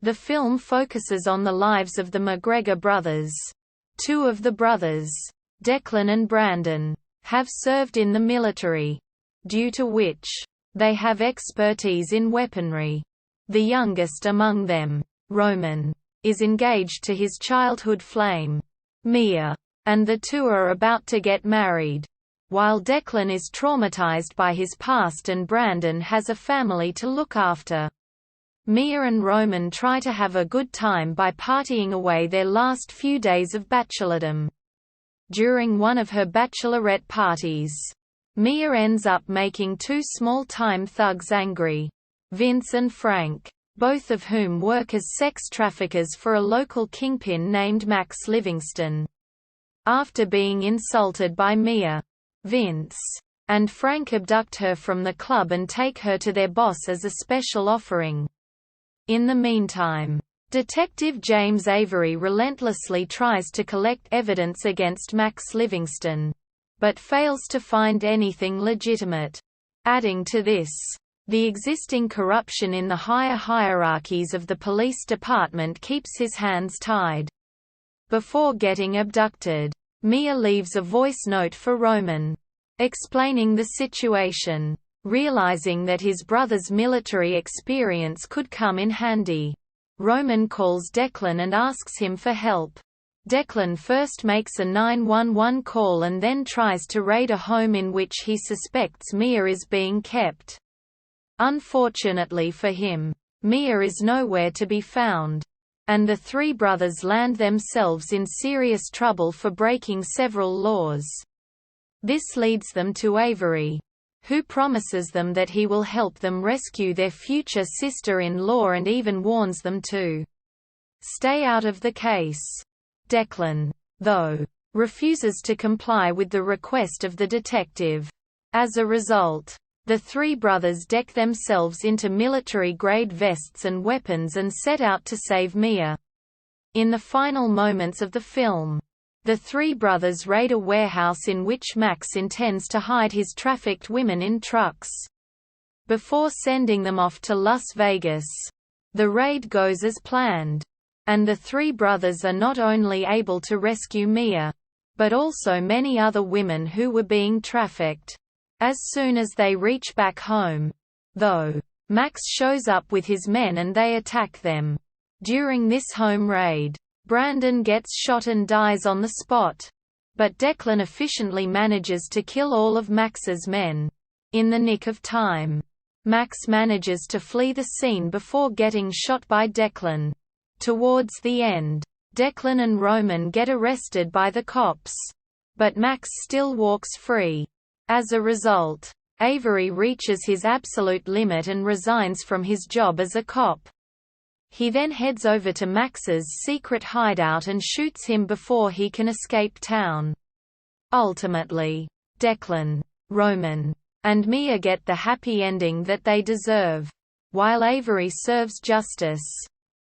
The film focuses on the lives of the McGregor brothers. Two of the brothers, Declan and Brandon, have served in the military, due to which they have expertise in weaponry. The youngest among them, Roman, is engaged to his childhood flame, Mia, and the two are about to get married. While Declan is traumatized by his past and Brandon has a family to look after. Mia and Roman try to have a good time by partying away their last few days of bachelordom. During one of her bachelorette parties, Mia ends up making two small-time thugs angry, Vince and Frank, both of whom work as sex traffickers for a local kingpin named Max Livingston. After being insulted by Mia, Vince and Frank abduct her from the club and take her to their boss as a special offering. In the meantime, Detective James Avery relentlessly tries to collect evidence against Max Livingston, but fails to find anything legitimate. Adding to this, the existing corruption in the higher hierarchies of the police department keeps his hands tied. Before getting abducted, Mia leaves a voice note for Roman, explaining the situation. Realizing that his brother's military experience could come in handy, Roman calls Declan and asks him for help. Declan first makes a 911 call and then tries to raid a home in which he suspects Mia is being kept. Unfortunately for him, Mia is nowhere to be found, and the three brothers land themselves in serious trouble for breaking several laws. This leads them to Avery, who promises them that he will help them rescue their future sister-in-law and even warns them to stay out of the case. Declan, though, refuses to comply with the request of the detective. As a result, the three brothers deck themselves into military-grade vests and weapons and set out to save Mia. In the final moments of the film, the three brothers raid a warehouse in which Max intends to hide his trafficked women in trucks. Before sending them off to Las Vegas, the raid goes as planned, and the three brothers are not only able to rescue Mia, but also many other women who were being trafficked. As soon as they reach back home, though, Max shows up with his men and they attack them. During this home raid, Brandon gets shot and dies on the spot, but Declan efficiently manages to kill all of Max's men. In the nick of time, Max manages to flee the scene before getting shot by Declan. Towards the end, Declan and Roman get arrested by the cops, but Max still walks free. As a result, Avery reaches his absolute limit and resigns from his job as a cop. He then heads over to Max's secret hideout and shoots him before he can escape town. Ultimately, Declan, Roman, and Mia get the happy ending that they deserve, while Avery serves justice.